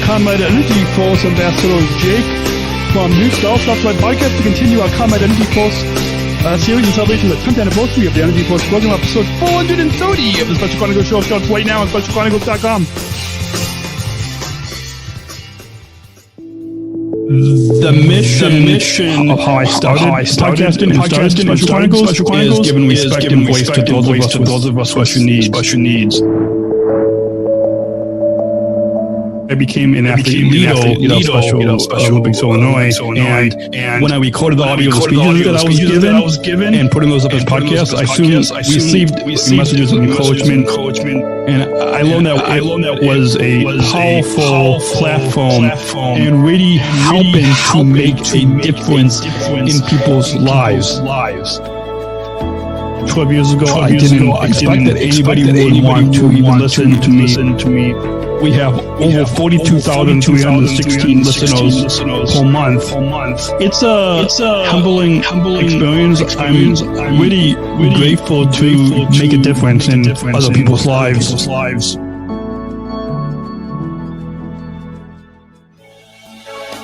ComEd EnergyForce Ambassador Jake from New Style Software Podcast to continue our ComEd EnergyForce series in celebration of the 10th anniversary of the EnergyForce program. Episode 430 of the Special Chronicles show starts right now on SpecialChronicles.com. The mission of how I started podcasting Special Chronicles is giving respect and voice to those of us with special needs. I became an athlete leader Special Olympics Illinois, and when I recorded the audio of the speeches that I was given and putting those up as podcasts, I soon received messages of encouragement, and I learned that was a powerful platform and really helping to make a difference in people's lives. 12 years ago, I didn't expect that anybody would want to even listen to me. We have over 42,316 listeners per month. It's a humbling experience. I'm really grateful to make a difference in other people's lives.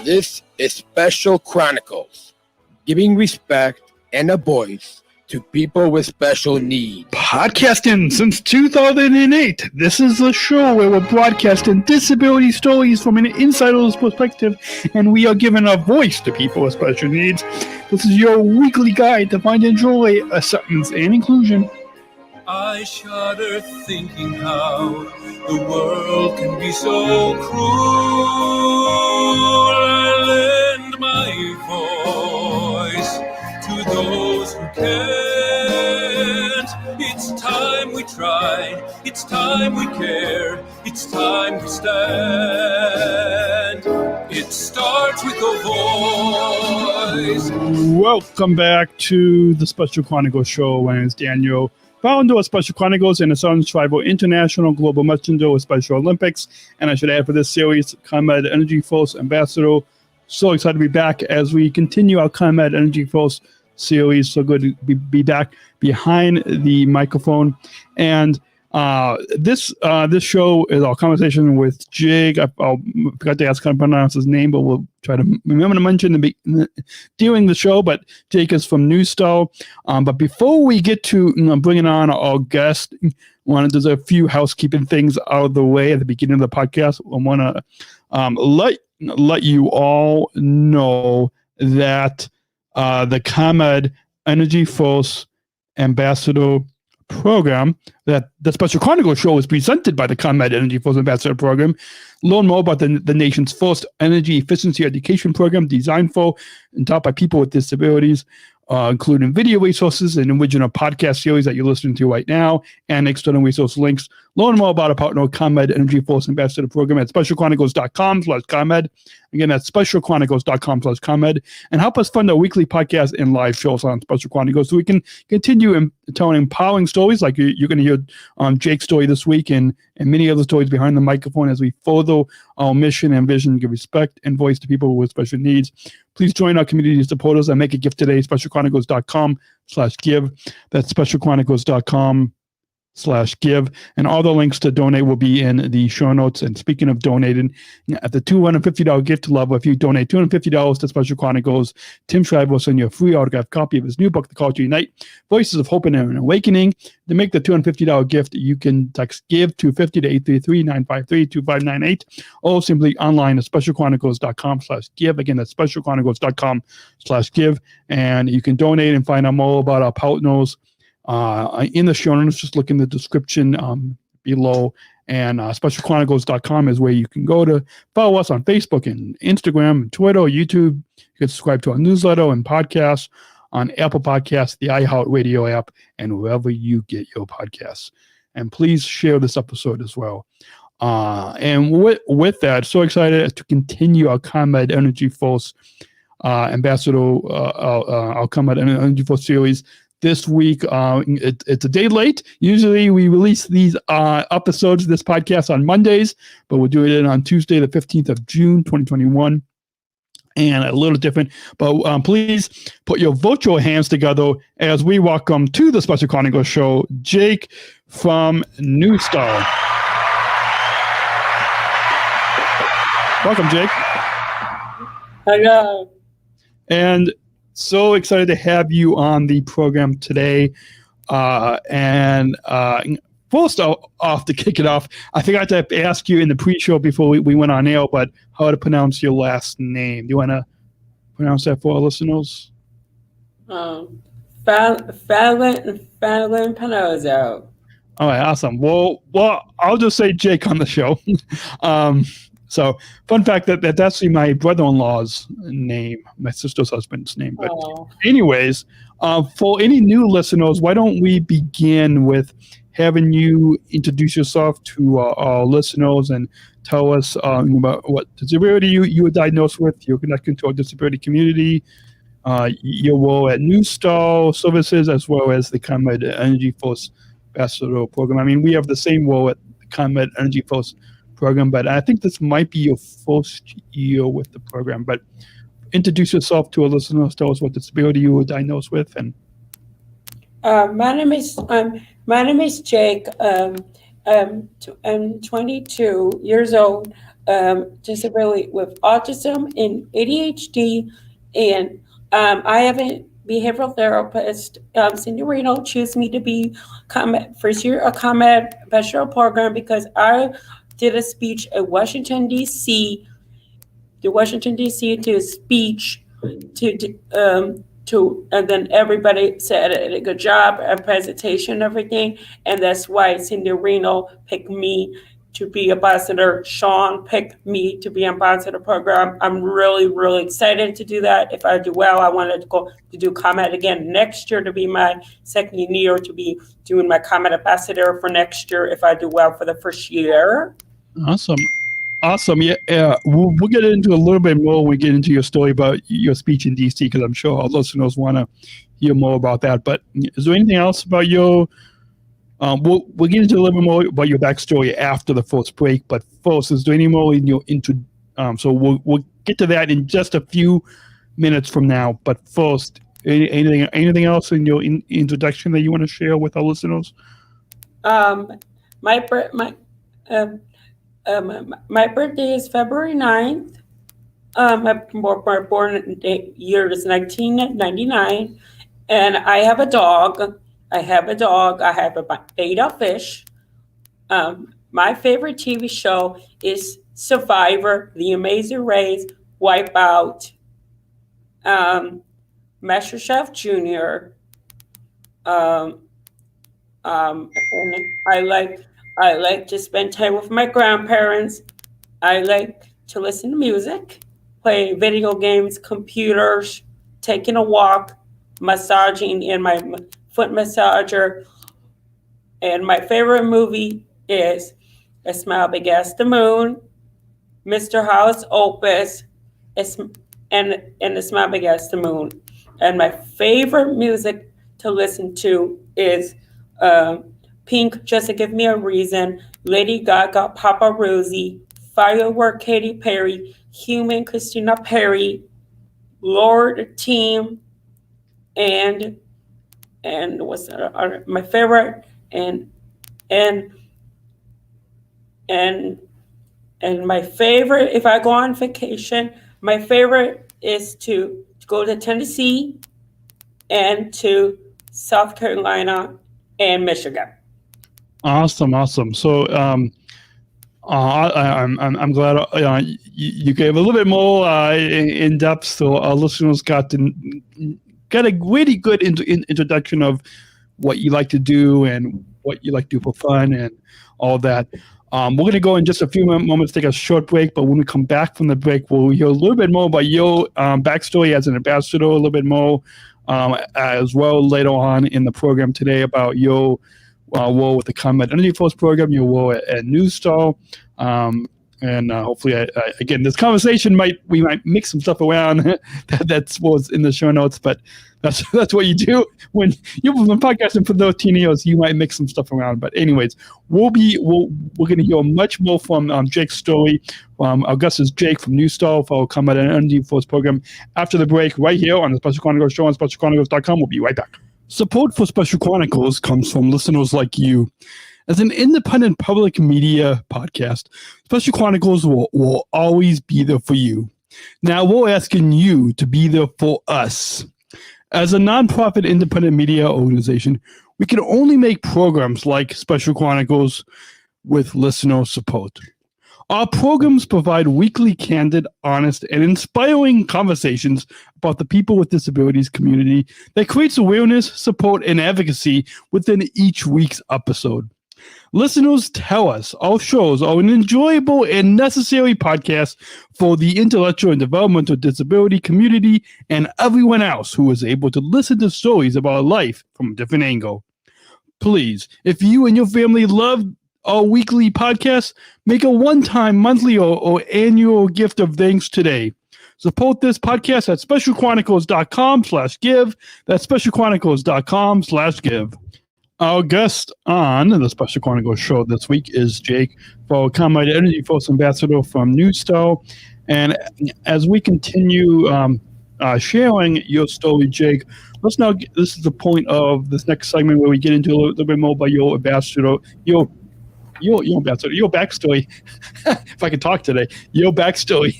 This is Special Chronicles, giving respect and a voice to people with special needs. Podcasting since 2008. This is a show where we're broadcasting disability stories from an insider's perspective, and we are giving a voice to people with special needs. This is your weekly guide to find and joy, acceptance, and inclusion. I shudder thinking how the world can be so cruel. I lend my voice to those who can't. It's time we try, it's time we care, it's time we stand. It starts with a voice. Welcome back to the Special Chronicles show. My name is Daniel, founder of Special Chronicles and a Sun Tribal International Global Messenger with Special Olympics. And I should add for this series, ComEd EnergyForce Ambassador. So excited to be back as we continue our ComEd EnergyForce series. So good to be back behind the microphone. And this show is our conversation with Jake. I forgot to ask how to pronounce his name, but we'll try to remember to mention during the show. But Jake is from New Style. But before we get to bringing on our guest, there's a few housekeeping things out of the way at the beginning of the podcast. I want to let you all know that the ComEd EnergyForce Ambassador Program, that the Special Chronicles show is presented by the ComEd EnergyForce Ambassador Program. Learn more about the nation's first energy efficiency education program designed for and taught by people with disabilities, including video resources and original podcast series that you're listening to right now, and external resource links. Learn more about our partner, ComEd EnergyForce Ambassador Program at SpecialChronicles.com/ComEd. Again, that's SpecialChronicles.com/ComEd. And help us fund our weekly podcast and live shows on Special Chronicles so we can continue telling empowering stories like you're going to hear on Jake's story this week and many other stories behind the microphone as we further our mission and vision, give respect and voice to people with special needs. Please join our community to support us and make a gift today, SpecialChronicles.com/give. That's SpecialChronicles.com/give, and all the links to donate will be in the show notes. And speaking of donating, at the $250 gift level, if you donate $250 to Special Chronicles, Tim Shriver will send you a free autographed copy of his new book, The Call to Unite, Voices of Hope and an Awakening. To make the $250 gift, you can text GIVE to 50 to 833-953-2598, or simply online at SpecialChronicles.com/give. Again, that's SpecialChronicles.com/give, and you can donate and find out more about our partners in the show notes. Just look in the description below, and SpecialChronicles.com is where you can go to follow us on Facebook and Instagram and Twitter, YouTube. You can subscribe to our newsletter and podcasts on Apple Podcasts, the iHeartRadio app, and wherever you get your podcasts. And please share this episode as well. And with that, so excited to continue our ComEd EnergyForce Ambassador, our ComEd EnergyForce series. This week, it's a day late. Usually we release these episodes of this podcast on Mondays, but we're doing it on Tuesday, the 15th of June, 2021. And a little different, but please put your virtual hands together as we welcome to the Special Chronicles show, Jake from New Style. Welcome, Jake. Hello. And so excited to have you on the program today. First off, to kick it off, I forgot to ask you in the pre-show before we went on air, but how to pronounce your last name. Do you want to pronounce that for our listeners? Fallon Panozzo. All right, awesome. Well, I'll just say Jake on the show. So, fun fact that's actually my brother-in-law's name, my sister's husband's name. But anyways, for any new listeners, why don't we begin with having you introduce yourself to our listeners and tell us about what disability you were diagnosed with, your connection to our disability community, your role at New Star Services, as well as the ComEd EnergyForce Ambassador Program. I mean, we have the same role at the ComEd EnergyForce Program, but I think this might be your first year with the program. But introduce yourself to our listeners. Tell us what disability you were diagnosed with. And my name is Jake. I'm 22 years old. Disability with autism and ADHD, and I have a behavioral therapist. Cindy Reno chose me to be first year of ComEd Ambassador Program because I did a speech at Washington D.C. to speech and then everybody said I did a good job, a presentation, everything, and that's why Cindy Reno picked me to be ambassador. Sean picked me to be ambassador program. I'm really, really excited to do that. If I do well, I wanted to go to do ComEd again next year to be my second year, to be doing my ComEd ambassador for next year if I do well for the first year. Awesome. Yeah. We'll get into a little bit more when we get into your story about your speech in DC, because I'm sure our listeners want to hear more about that. But is there anything else about your we'll get into a little bit more about your backstory after the first break. But first, is there any more in your so we'll get to that in just a few minutes from now. But first, anything else in your introduction that you want to share with our listeners? My birthday is February 9th. My born year is 1999, and I have a dog. I have a betta fish. My favorite TV show is Survivor, The Amazing Race, Wipeout, MasterChef Junior. And I like to spend time with my grandparents. I like to listen to music, play video games, computers, taking a walk, massaging in my foot massager. And my favorite movie is A Smile Big as the Moon, Mr. House Opus, and A Smile Big as the Moon. And my favorite music to listen to is Pink, Just to Give Me a Reason, Lady Gaga, Papa Rosie, Firework, Katy Perry, Human, Christina Perry, Lord Team, and what's that, my favorite, and my favorite, if I go on vacation, my favorite is to go to Tennessee and to South Carolina and Michigan. Awesome. So I'm glad you gave a little bit more in depth, so our listeners got a really good introduction of what you like to do and what you like to do for fun and all that. We're going to go in just a few moments, take a short break, but when we come back from the break, we'll hear a little bit more about your backstory as an ambassador, a little bit more as well later on in the program today about your role with the ComEd EnergyForce Program, your role at New Star, and hopefully, again, this conversation we might mix some stuff around. That's what's in the show notes, but that's what you do when you've been podcasting for 13 years. You might mix some stuff around, but anyways, we're going to hear much more from Jake's story. Our guest is Jake from New Star for our ComEd EnergyForce Program after the break, right here on the Special Chronicles show on SpecialChronicles.com. We'll be right back. Support for Special Chronicles comes from listeners like you. As an independent public media podcast, Special Chronicles will always be there for you. Now we're asking you to be there for us. As a nonprofit independent media organization, we can only make programs like Special Chronicles with listener support. Our programs provide weekly, candid, honest, and inspiring conversations about the people with disabilities community that creates awareness, support, and advocacy within each week's episode. Listeners tell us our shows are an enjoyable and necessary podcast for the intellectual and developmental disability community and everyone else who is able to listen to stories about life from a different angle. Please, if you and your family love our weekly podcast, make a one-time, monthly, or annual gift of thanks today. Support this podcast at specialchronicles.com/give. That's specialchronicles.com/give. Our guest on the Special Chronicles show this week is Jake, for ComEd EnergyForce Ambassador from Newstar. And as we continue sharing your story, Jake, let's now. This is the point of this next segment where we get into a little bit more about your ambassador, your backstory. If I could talk today, your backstory.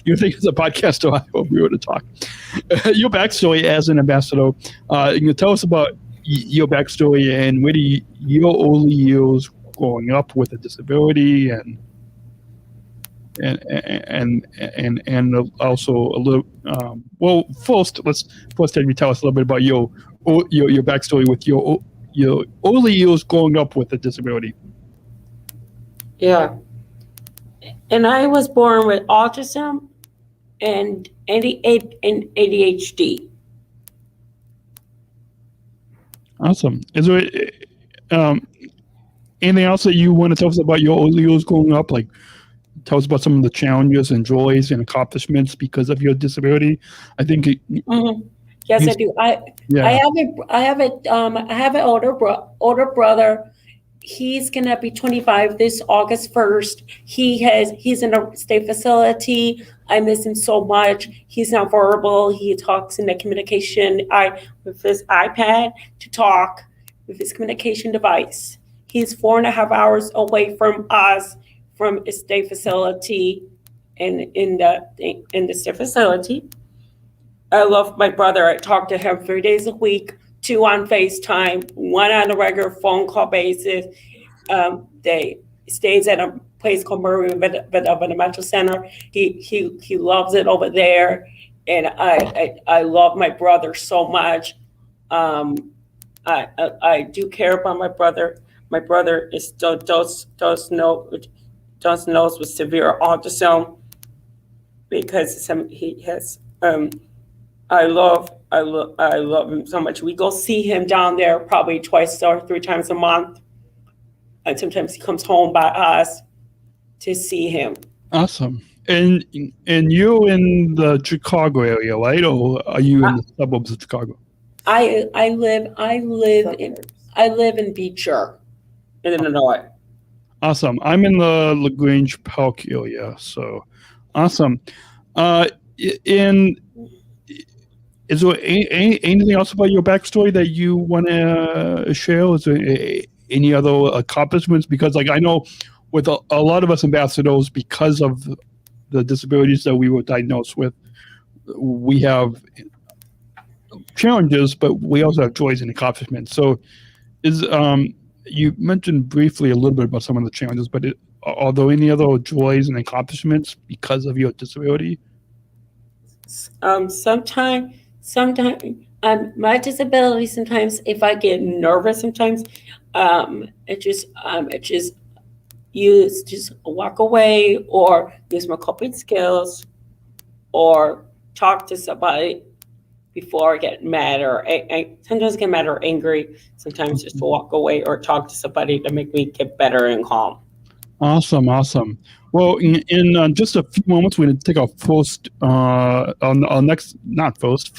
You think it's a podcast, so I hope we were to talk. Your backstory as an ambassador. You can tell us about your backstory and really your early years growing up with a disability, and also a little. Well, first have you tell us a little bit about your backstory with your early years growing up with a disability. Yeah. And I was born with autism and ADHD. Awesome. Is there anything else that you want to tell us about your early years growing up? Like, tell us about some of the challenges and joys and accomplishments because of your disability. I think. Yes, I do. I have an older brother. He's gonna be 25 this August 1st. He's in a state facility. I miss him so much. He's not verbal. He talks in the communication with his iPad to talk with his communication device. He's 4.5 hours away from us, from a state facility, and in the state facility. I love my brother. I talk to him 3 days a week. 2 on FaceTime, 1 on a regular phone call basis. They stays at a place called Murray Developmental Center. He loves it over there, and I love my brother so much. I do care about my brother. My brother is diagnosed with severe autism because he has. I love him so much. We go see him down there probably 2 or 3 times a month. And sometimes he comes home by us to see him. Awesome. And you're in the Chicago area, right? Or are you in the suburbs of Chicago? I live in Beecher, in Illinois. Awesome. I'm in the LaGrange Park area. So awesome. Is there anything else about your backstory that you want to share? Is there any other accomplishments? Because, like, I know with a lot of us ambassadors, because of the disabilities that we were diagnosed with, we have challenges, but we also have joys and accomplishments. So, you mentioned briefly a little bit about some of the challenges, but are there any other joys and accomplishments because of your disability? Sometimes my disability, sometimes if I get nervous, sometimes it just walk away or use my coping skills or talk to somebody before I get mad or sometimes get mad or angry. Sometimes just to walk away or talk to somebody to make me get better and calm. Awesome. Well, in just a few moments, we're going to take our first,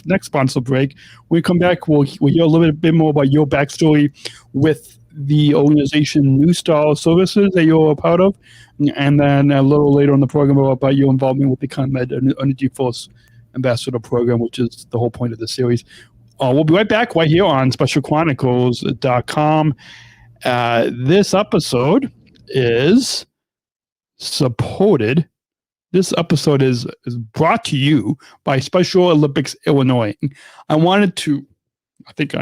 next sponsor break. When we come back, we'll hear a little bit more about your backstory with the organization Newstar Services that you're a part of, and then a little later in the program about your involvement with the ComEd EnergyForce Ambassador Program, which is the whole point of the series. We'll be right back right here on SpecialChronicles.com. This episode is supported. This episode is brought to you by Special Olympics Illinois. I wanted to take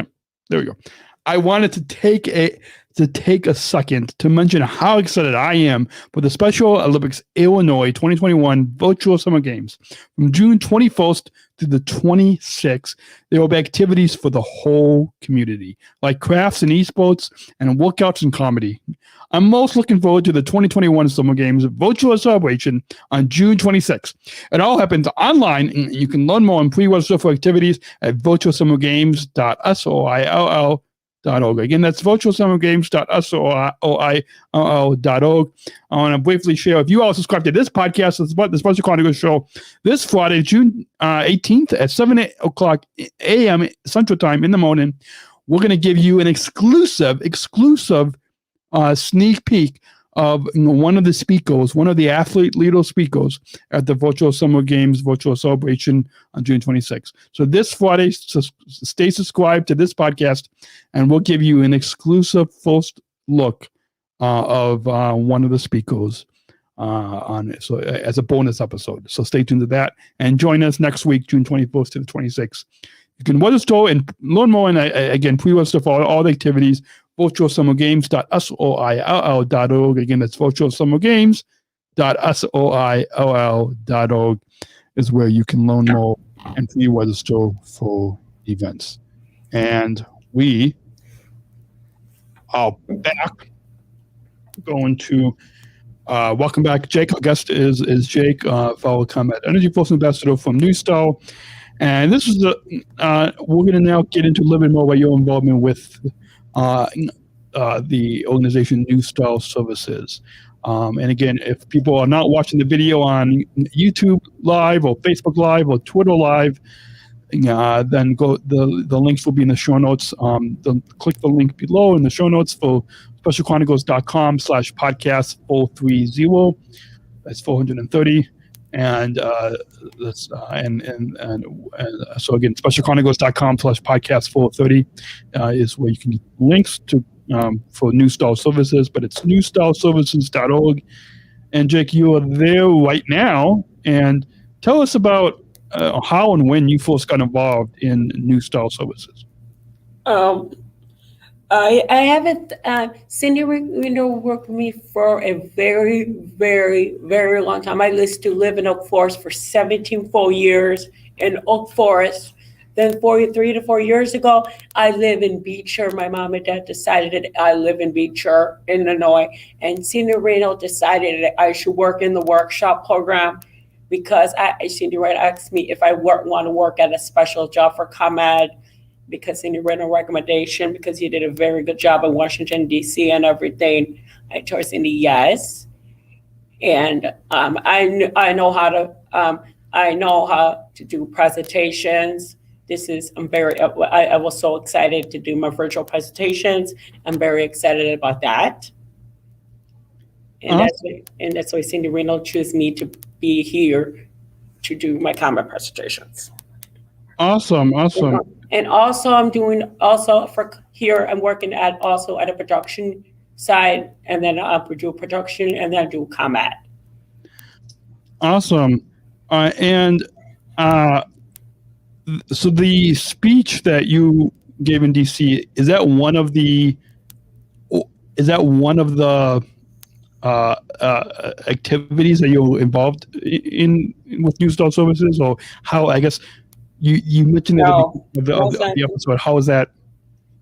a second to mention how excited I am for the Special Olympics Illinois 2021 Virtual Summer Games. From June 21st to the 26th, there will be activities for the whole community, like crafts and esports and workouts and comedy. I'm most looking forward to the 2021 Summer Games virtual celebration on June 26th. It all happens online, and you can learn more and pre-register for activities at virtualsummergames.soill.org. Again, that's virtualsummergames.soill.org. I want to briefly share, if you all subscribe to this podcast, the Special Chronicles show, this Friday, June 18th at 7 o'clock a.m. Central Time in the morning, we're going to give you an exclusive sneak peek of one of the speakers, one of the athlete leader speakers at the Virtual Summer Games virtual celebration on June 26th. So this Friday, stay subscribed to this podcast, and we'll give you an exclusive first look of one of the speakers on it, so as a bonus episode. So stay tuned to that, and join us next week, June 21st to the 26th. You can register and learn more, and again, pre-register for all the activities. virtualsummergames.soill.org. Again, that's virtualsummergames.soill.org is where you can learn more and pre-register for events. And we are back going to welcome back Jake. Our guest is Jake, fellow ComEd EnergyForce Ambassador from NewStar. And this is we're going to now get into a little bit more about your involvement with the organization NewStar Services. And again, if people are not watching the video on YouTube Live or Facebook Live or Twitter Live, then go. The links will be in the show notes. Click the link below in the show notes for specialchronicles.com/podcast 430. That's 430. And so again, specialchronicles.com/podcast 430 is where you can get links to for NewStar Services, but it's newstarservices.org. And Jake, you are there right now, and tell us about how and when you first got involved in NewStar Services. I haven't. Cindy worked with me for a very, very, very long time. I used to live in Oak Forest for 17 full years in Oak Forest. Then 3 to 4 years ago, I live in Beecher. My mom and dad decided that I live in Beecher, Illinois. And Cindy Reno decided that I should work in the workshop program because Cindy Reno asked me if I want to work at a special job for ComEd, because Cindy ran a recommendation because you did a very good job in Washington, D.C. and everything. I told Cindy yes. And I know how to do presentations. I was so excited to do my virtual presentations. I'm very excited about that. And that's why Cindy Reno chose me to be here to do my ComEd presentations. Awesome. And also I'm working at a production side, and then I'll do production and then do ComEd. Awesome. So the speech that you gave in DC, is that one of the activities that you're involved in with NewStar Services, or how? I guess you mentioned No, the episode. How is that?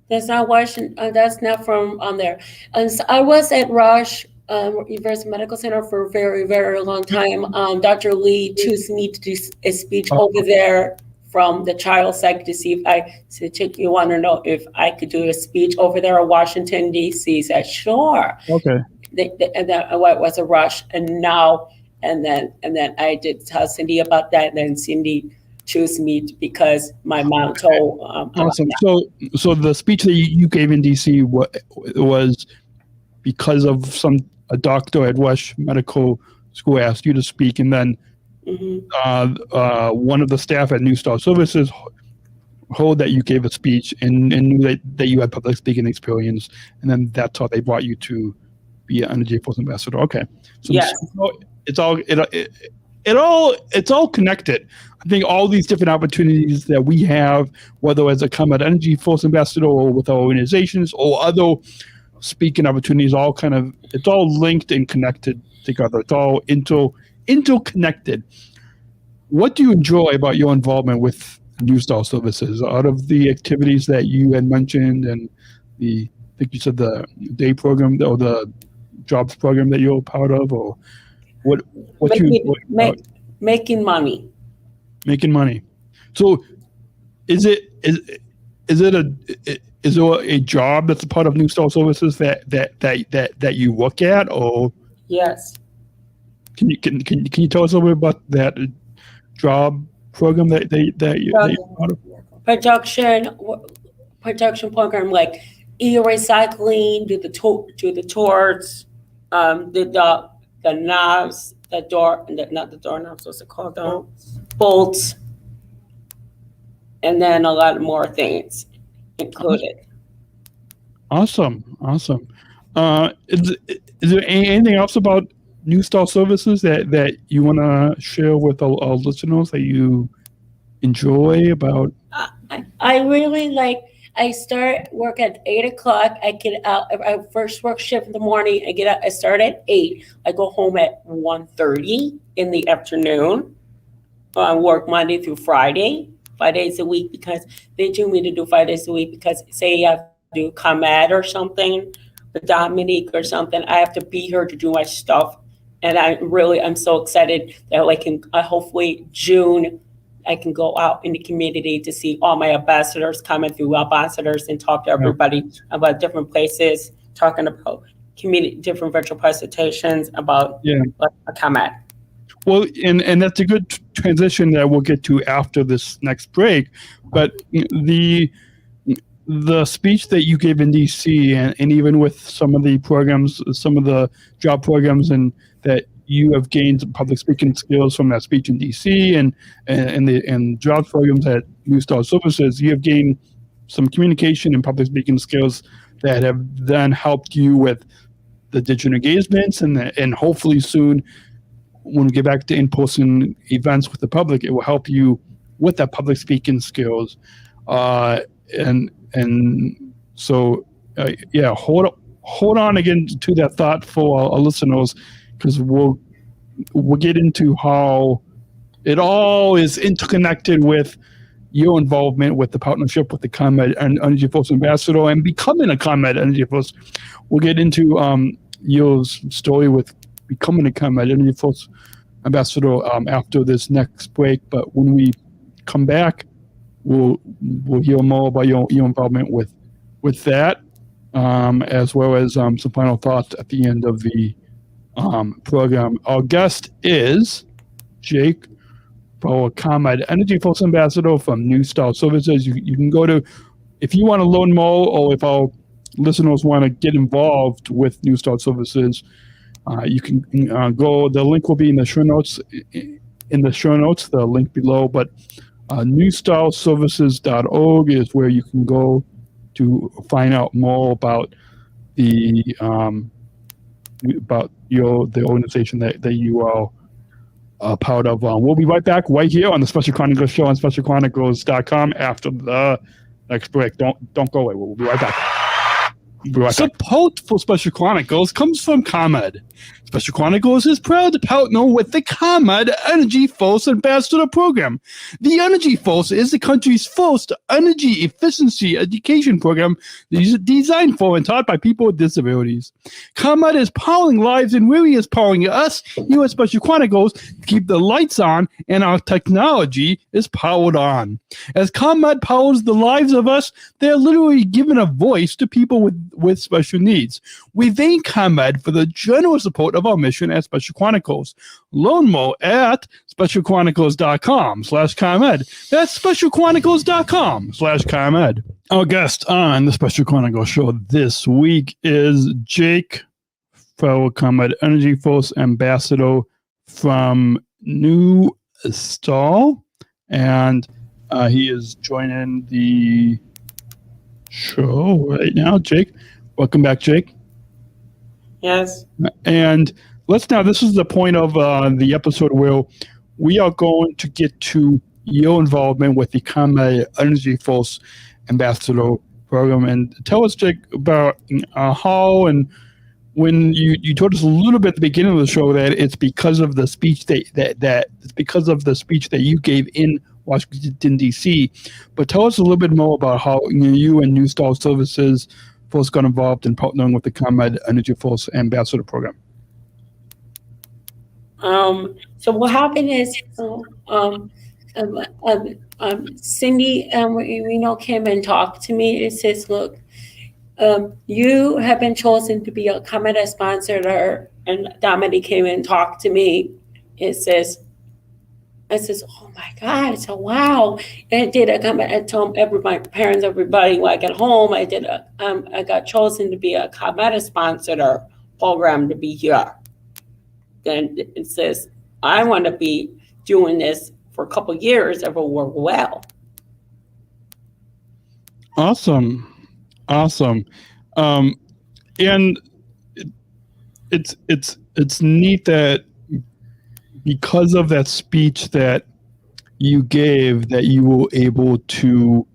That's not Washington. That's not from on there. And so I was at Rush University Medical Center for a very, very long time. Dr. Lee chose me to do a speech over there from the child psych to see if I said, Chick, you want to know if I could do a speech over there in Washington, D.C. He said, sure. Okay. And then I was a Rush, and then I did tell Cindy about that, and then Cindy chose me because my mom told. Awesome. So the speech that you gave in DC was because of a doctor at Rush Medical School asked you to speak, and then one of the staff at NewStar Services heard that you gave a speech and knew that you had public speaking experience, and then that's how they brought you to be an EnergyForce ambassador. Okay, so Yes. it's all connected. I think all these different opportunities that we have, whether as a ComEd EnergyForce ambassador or with our organizations or other speaking opportunities, it's all linked and connected together. It's all interconnected. What do you enjoy about your involvement with New Start Services? Out of the activities that you had mentioned, and I think you said the day program or the jobs program that you're part of, or what making money. Making money. So, is there a job that's a part of New Start Services that you look at, or? Yes. Can you tell us a little bit about that job program that you're part of? Production program, like e-recycling, do the towards, the knobs, not the door knobs, what's it called? Bolts, and then a lot more things included. Awesome. Is there anything else about New Start Services that you want to share with our listeners that you enjoy about? I really like. I start work at 8:00. I get out. I first work shift in the morning. I get out. I start at 8. I go home at 1:30 in the afternoon. I work Monday through Friday, 5 days a week, because they do me to do 5 days a week, because say I have to do ComEd or something, the Dominique or something, I have to be here to do my stuff. And I'm so excited that hopefully June, I can go out in the community to see all my ambassadors coming through ambassadors and talk to everybody about different places, talking about community, different virtual presentations about a ComEd. Well, and that's a good transition that we'll get to after this next break. But the speech that you gave in DC, and even with some of the programs, some of the job programs, and that you have gained public speaking skills from that speech in DC and jobs programs at New Start Services, you have gained some communication and public speaking skills that have then helped you with the digital engagements, and hopefully soon, when we get back to in-person events with the public, it will help you with that public speaking skills. And so, hold on again to that thought for our listeners, because we'll get into how it all is interconnected with your involvement with the partnership with the ComEd EnergyForce Ambassador and becoming a ComEd EnergyForce. We'll get into your story with becoming a ComEd EnergyForce Ambassador after this next break. But when we come back, we'll hear more about your involvement with that, as well as some final thoughts at the end of the program. Our guest is Jake, our ComEd EnergyForce Ambassador from New Start Services. You can go to, if you want to learn more, or if our listeners want to get involved with New Start Services, you can go. The link will be in the show notes. The link below. But newstartservices.org is where you can go to find out more about the organization that you are part of. We'll be right back right here on the Special Chronicles show on SpecialChronicles.com after the next break. Don't go away. We'll be right back. Support for Special Chronicles comes from ComEd. Special Chronicles is proud to partner with the ComEd EnergyForce Ambassador Program. The EnergyForce is the country's first energy efficiency education program designed for and taught by people with disabilities. ComEd is powering lives, and really is powering us here at Special Chronicles to keep the lights on and our technology is powered on. As ComEd powers the lives of us, they're literally giving a voice to people with special needs. We thank ComEd for the generous support of our mission at Special Chronicles. Learn more at specialchronicles.com/ComEd. That's specialchronicles.com/ComEd. Our guest on the Special Chronicles show this week is Jake, fellow ComEd EnergyForce Ambassador from New Start. And He is joining the show right now. Jake, welcome back, Jake. Yes. And this is the point of the episode where we are going to get to your involvement with the ComEd EnergyForce Ambassador Program. And tell us, Jake, about how and when you told us a little bit at the beginning of the show that it's because of the speech that it's because of the speech that you gave in Washington, D.C. But tell us a little bit more about how you and New Style Services first got involved in partnering with the ComEd EnergyForce Ambassador Program. So what happened is Cindy came and talked to me. It says, look, you have been chosen to be a ComEd sponsor, and Dominique came and talked to me. I says, oh my God, so wow. And I did a ComEd. I told my parents, everybody, when I got home, I got chosen to be a ComEd sponsor program to be here. Then it says, I want to be doing this for a couple of years if it work well. Awesome. And it's neat that because of that speech that you gave, that you were able to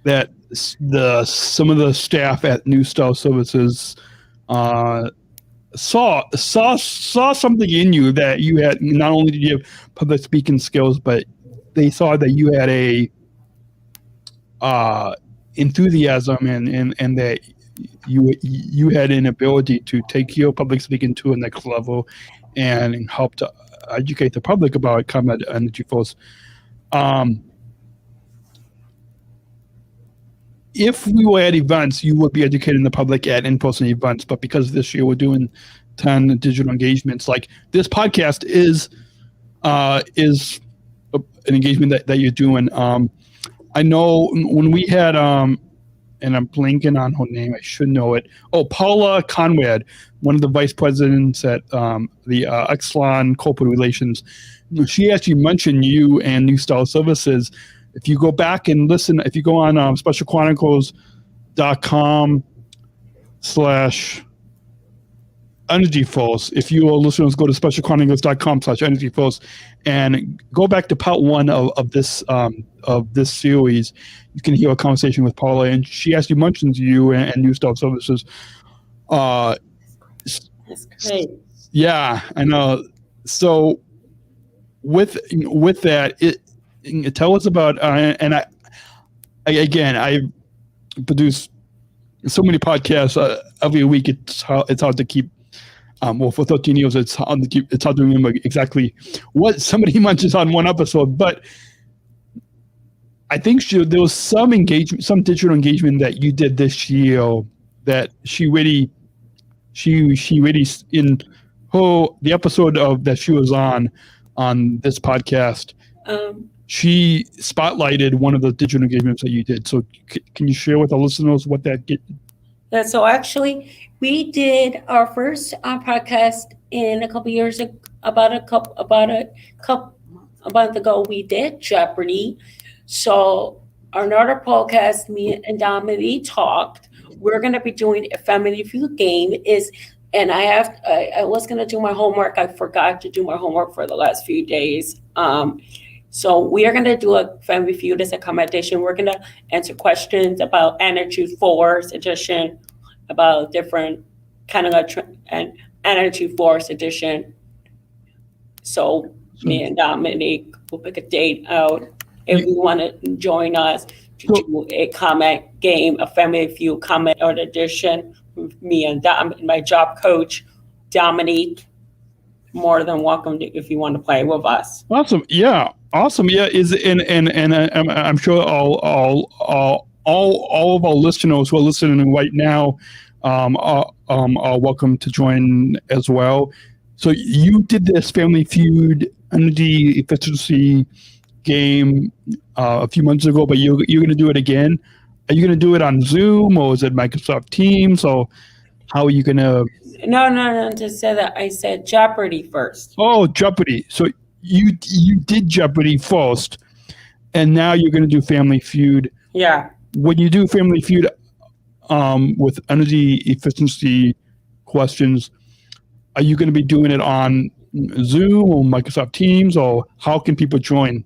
that some of the staff at New Style Services saw something in you, that you had. Not only did you have public speaking skills, but they saw that you had a enthusiasm and that you had an ability to take your public speaking to a next level and help to educate the public about ComEd EnergyForce. If we were at events, you would be educating the public at in-person events, but because this year we're doing 10 digital engagements, like this podcast is an engagement that you're doing. I know when we had, and I'm blanking on her name, I should know it. Oh, Paula Conrad, one of the vice presidents at the Excelon Corporate Relations. She actually mentioned you and New Style Services. If you go back and listen, if you go on SpecialChronicles.com/EnergyForce, if you are listeners, go to SpecialChronicles.com/EnergyForce and go back to part 1 of this series. You can hear a conversation with Paula, and she actually mentions you and New Style Services. That's great. Yeah, I know. So with that, tell us about, and I produce so many podcasts every week. It's hard to keep. For 13 years, it's hard to remember exactly what somebody mentions on one episode. But I think there was some engagement, some digital engagement that you did this year that she really in the episode of that she was on this podcast. She spotlighted one of the digital engagements that you did. So can you share with our listeners what that did? Yeah, so actually, we did our first podcast in a couple years ago, about a month ago. We did Jeopardy. So another podcast, me and Dominique talked. We're going to be doing a Family Feud game. And I was going to do my homework. I forgot to do my homework for the last few days. So we are going to do a Family Feud as a ComEd edition. We're going to answer questions about EnergyForce edition, about different kind of and EnergyForce edition. So me and Dominique will pick a date out if you want to join us to do a ComEd game, a Family Feud ComEd edition with me and my job coach, Dominique. More than welcome if you want to play with us. Awesome. Yeah. And I'm sure all of our listeners who are listening right now are welcome to join as well. So you did this Family Feud energy efficiency game a few months ago, but you're going to do it again. Are you going to do it on Zoom, or is it Microsoft Teams? Or How are you going to... No, just say that. I said Jeopardy first. Oh, Jeopardy. So you did Jeopardy first, and now you're going to do Family Feud. Yeah. When you do Family Feud with energy efficiency questions, are you going to be doing it on Zoom or Microsoft Teams, or how can people join?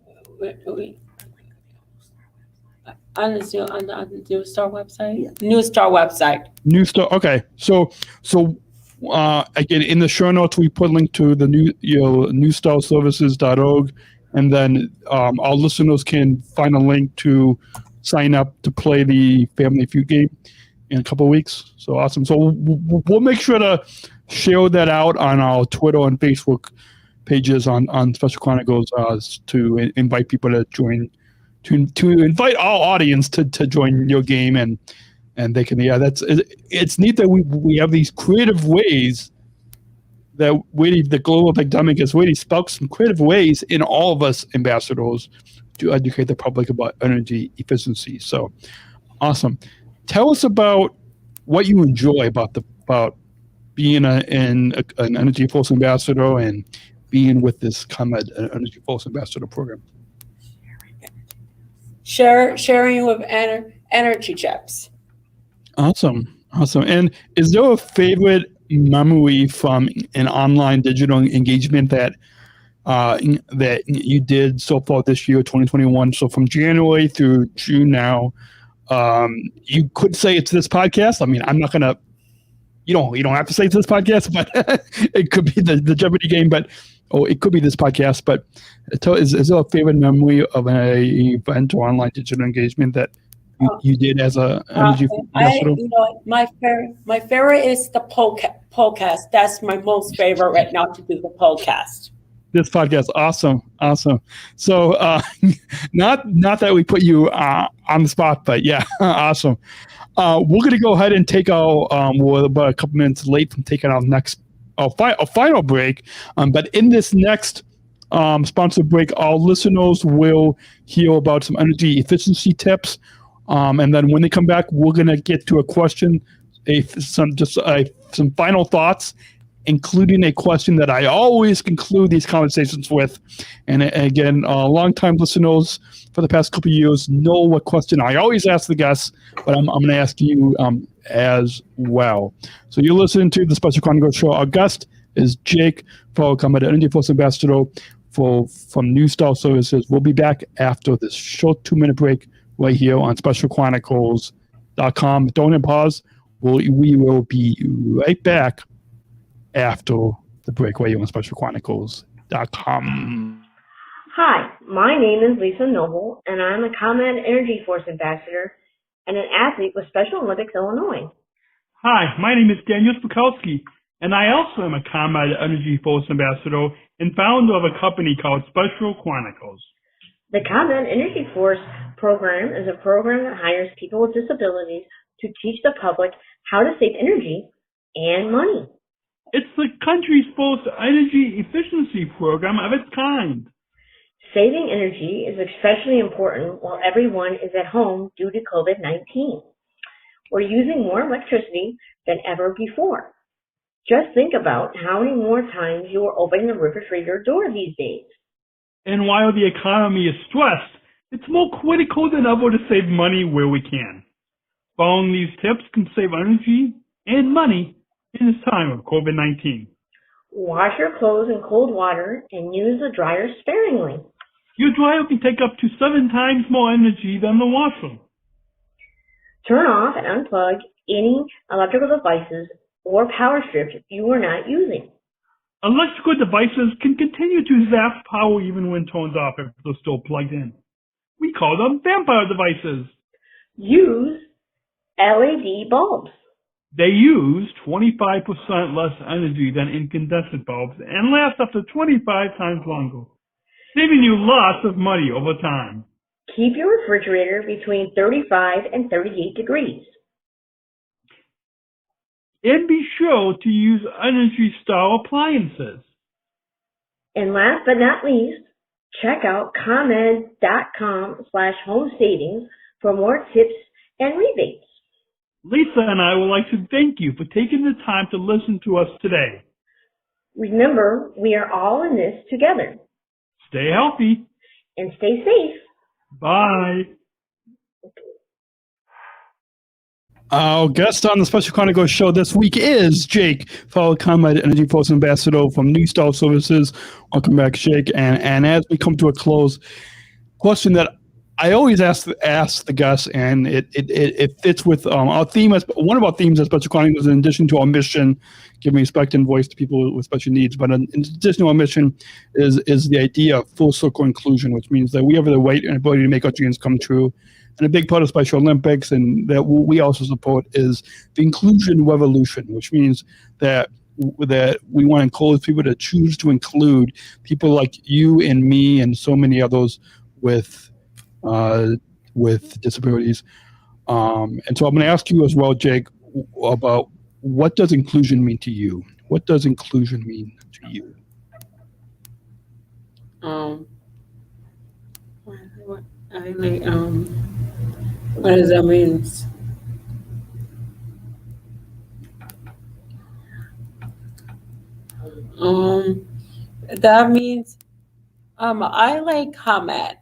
On the New Star website? Yeah. New Star website. New Star. Okay. So again, in the show notes, we put a link to the newstarservices.org, and then our listeners can find a link to sign up to play the Family Feud game in a couple of weeks. So awesome. So we'll make sure to share that out on our Twitter and Facebook pages on Special Chronicles to invite people to join, to invite our audience to join your game, and they can, it's neat that we have these creative ways that the global pandemic has really sparked some creative ways in all of us ambassadors to educate the public about energy efficiency. So awesome. Tell us about what you enjoy about being an EnergyForce ambassador and being with this ComEd EnergyForce Ambassador Program. Sharing with energy chips. Awesome. And is there a favorite memory from an online digital engagement that you did so far this year, 2021? So from January through June now, you could say it's this podcast. I mean, I'm not gonna. You don't have to say it's this podcast, but it could be the Jeopardy game, it could be this podcast. But is there a favorite memory of an event or online digital engagement that you did as a energy ambassador? My favorite is the podcast. That's my most favorite right now, to do the podcast. This podcast, awesome. So not that we put you on the spot, but yeah, awesome. We're going to go ahead and take we're about a couple minutes late from taking our final break. But in this next sponsored break, our listeners will hear about some energy efficiency tips. And then when they come back, we're going to get to a question, some final thoughts, including a question that I always conclude these conversations with. And again, longtime listeners for the past couple of years know what question I always ask the guests, but I'm going to ask you as well. So you're listening to the Special Chronicles Show. Our guest is Jake for ComEd EnergyForce Ambassador from New Star Services. We'll be back after this short 2-minute break right here on SpecialChronicles.com. Don't hit pause. We will be right back after the break right here on SpecialChronicles.com. Hi, my name is Lisa Noble, and I'm a ComEd EnergyForce Ambassador and an athlete with Special Olympics Illinois. Hi, my name is Daniel Spakowski, and I also am a ComEd EnergyForce Ambassador and founder of a company called Special Chronicles. The ComEd EnergyForce Program is a program that hires people with disabilities to teach the public how to save energy and money. It's the country's first energy efficiency program of its kind. Saving energy is especially important while everyone is at home due to COVID-19. We're using more electricity than ever before. Just think about how many more times you are opening the refrigerator door these days. And while the economy is stressed, it's more critical than ever to save money where we can. Following these tips can save energy and money in this time of COVID-19. Wash your clothes in cold water and use the dryer sparingly. Your dryer can take up to 7 times more energy than the washer. Turn off and unplug any electrical devices or power strips you are not using. Electrical devices can continue to zap power even when turned off if they're still plugged in. We call them vampire devices. Use LED bulbs. They use 25% less energy than incandescent bulbs and last up to 25 times longer, saving you lots of money over time. Keep your refrigerator between 35 and 38 degrees. And be sure to use Energy Star appliances. And last but not least, check out ComEd.com/home savings for more tips and rebates. Lisa and I would like to thank you for taking the time to listen to us today. Remember, we are all in this together. Stay healthy. And stay safe. Bye. Our guest on the Special Chronicles show this week is Jake, fellow ComEd EnergyForce Ambassador from New Style Services. Welcome back, Jake. And as we come to a close, question that I always ask the guests, and it fits with our theme. One of our themes at Special Chronicles, in addition to our mission, giving respect and voice to people with special needs, but in addition to our mission is the idea of full circle inclusion, which means that we have the right and ability to make our dreams come true. And a big part of Special Olympics, and that we also support, is the inclusion revolution, which means that we want to encourage people to choose to include people like you and me and so many others with disabilities. And so I'm going to ask you as well, Jake, about what does inclusion mean to you? What does inclusion mean to you? What does that mean? That means I like ComEd.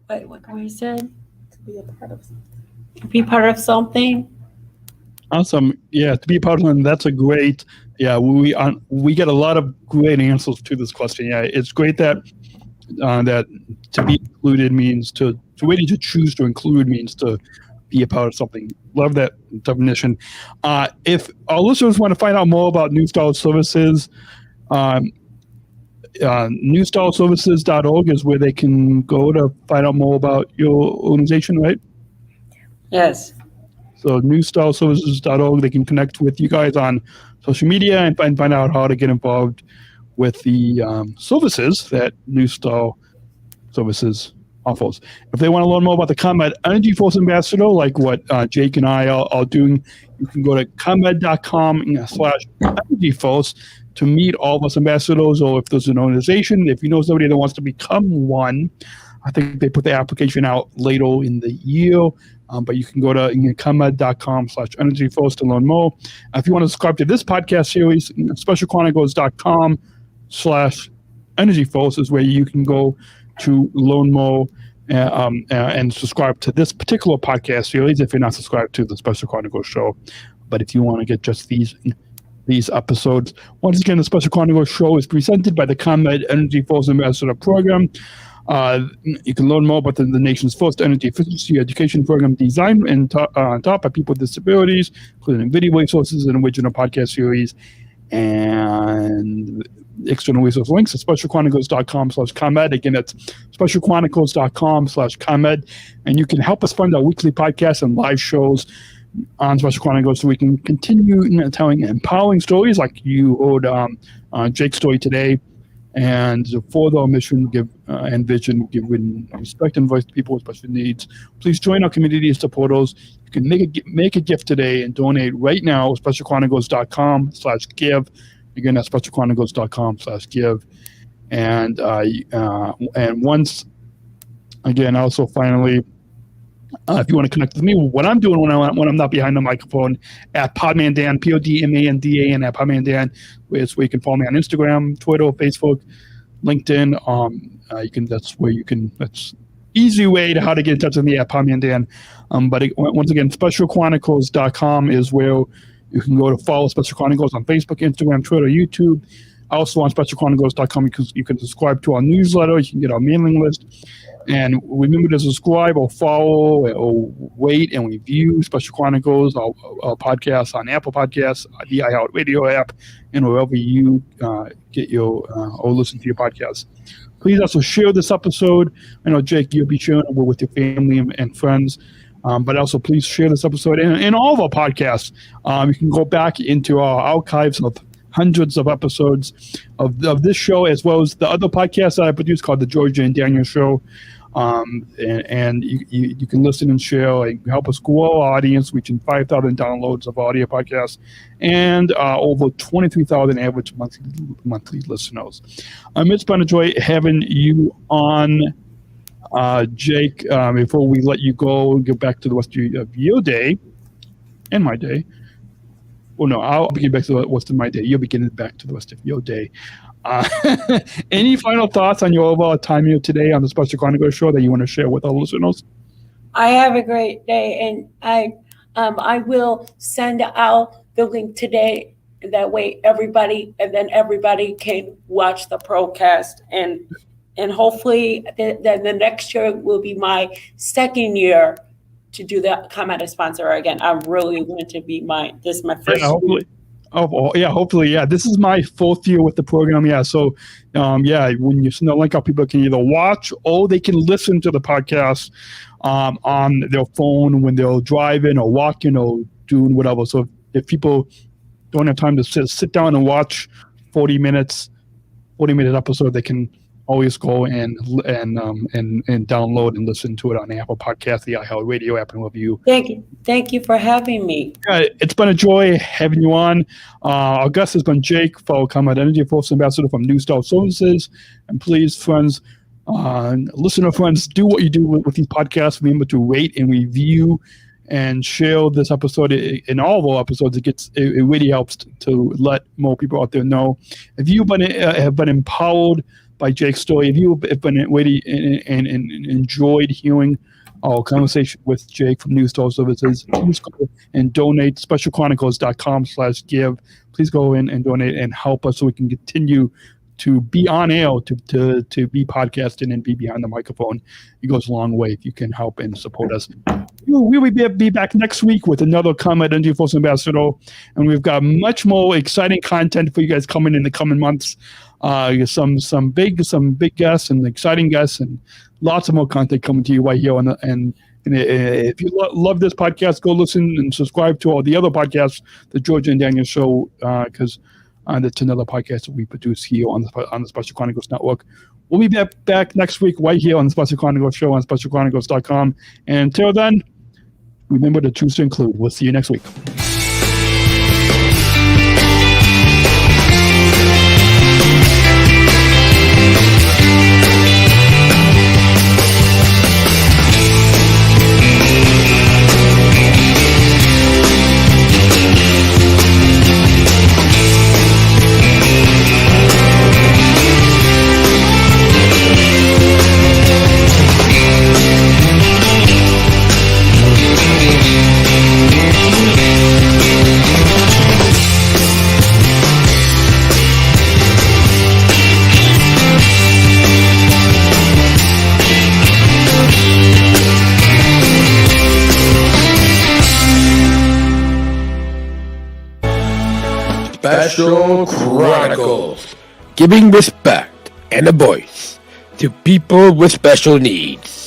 Wait, what can we say? To be a part of something. To be part of something. Awesome. Yeah, to be part of something. That's a great. Yeah, we get a lot of great answers to this question. Yeah, it's great that to be included means to really to choose to include means to be a part of something. Love that definition. If our listeners want to find out more about New Style Services, newstyleservices.org is where they can go to find out more about your organization, right? Yes. So newstyleservices.org, they can connect with you guys on social media and find out how to get involved with the services that New Style Services offers. If they want to learn more about the ComEd EnergyForce Ambassador, like what Jake and I are doing, you can go to ComEd.com/EnergyForce to meet all of us ambassadors, or if there's an organization, if you know somebody that wants to become one. I think they put the application out later in the year, but you can go to ComEd.com/EnergyForce to learn more. If you want to subscribe to this podcast series, SpecialChronicles.com/EnergyForce is where you can go to learn more and subscribe to this particular podcast series if you're not subscribed to the Special Chronicles show. But if you want to get just these episodes, once again, the Special Chronicles show is presented by the ComEd EnergyForce Ambassador Program. You can learn more about the nation's first energy efficiency education program designed and taught by people with disabilities, including video resources and original podcast series, and external resource links at SpecialChronicles.com/ComEd. Again, that's SpecialChronicles.com/ComEd. And you can help us fund our weekly podcasts and live shows on Special Chronicles so we can continue telling empowering stories like you heard Jake's story today, and further our mission and vision, giving respect and voice to people with special needs. Please join our community as supporters. You can make a gift today and donate right now at SpecialChronicles.com/give. Again, that's SpecialChronicles.com/give. And once again, also finally, if you want to connect with me, what I'm doing when I'm not behind the microphone, at Podmandan, PODMANDAN, at Podmandan, where you can follow me on Instagram, Twitter, Facebook, LinkedIn. That's easy way to how to get in touch with me at Podmandan. But once again, SpecialChronicles.com is where you can go to follow Special Chronicles on Facebook, Instagram, Twitter, YouTube. Also on SpecialChronicles.com, you can subscribe to our newsletter. You can get our mailing list. And remember to subscribe or follow or rate and review Special Chronicles, our podcasts on Apple Podcasts, the iHeartRadio app, and wherever you get your or listen to your podcasts. Please also share this episode. I know, Jake, you'll be sharing it with your family and friends. But also, please share this episode and all of our podcasts. You can go back into our archives of hundreds of episodes of this show, as well as the other podcasts that I produce called The Georgia and Daniel Show. And you can listen and share and help us grow our audience, reaching 5,000 downloads of audio podcasts and over 23,000 average monthly listeners. It's been a joy having you on Jake, before we let you go, get back to the rest of your day and my day. Well, no, I'll begin back to the rest of my day. You'll begin back to the rest of your day. Any final thoughts on your overall time here today on the Special Chronicles show that you want to share with our listeners? I have a great day, and I will send out the link today. That way, everybody can watch the procast, and hopefully, then the next year will be my second year to do the ComEd sponsor again. I really want to be this is my first year. Hopefully. Hopefully. This is my 4th year with the program. So, when you send the link out, people can either watch or they can listen to the podcast on their phone when they're driving or walking or doing whatever. So, if people don't have time to sit down and watch 40-minute episode, they can always go and download and listen to it on the Apple Podcast, the iHeartRadio app, and review. Thank you for having me. It's been a joy having you on. Our guest has been Jake, fellow ComEd EnergyForce Ambassador from New Start Services. And please, friends, listener friends, do what you do with these podcasts. Remember to rate and review and share this episode in all of our episodes. It really helps to let more people out there know. If you've have been empowered by Jake's story, if you have been really and enjoyed hearing our conversation with Jake from New Start Services, please go and donate. SpecialChronicles.com/give. Please go in and donate and help us so we can continue to be on air, to be podcasting and be behind the microphone. It goes a long way if you can help and support us. We will be back next week with another ComEd EnergyForce Ambassador, and we've got much more exciting content for you guys coming in the coming months. Some big guests and exciting guests, and lots of more content coming to you right here. And if you love this podcast, go listen and subscribe to all the other podcasts, the Georgia and Daniel Show, because that's another podcast that we produce here on the Special Chronicles Network. We'll be back next week right here on the Special Chronicles Show on SpecialChronicles.com. And until then, remember to choose to include. We'll see you next week. Special Chronicles, giving respect and a voice to people with special needs.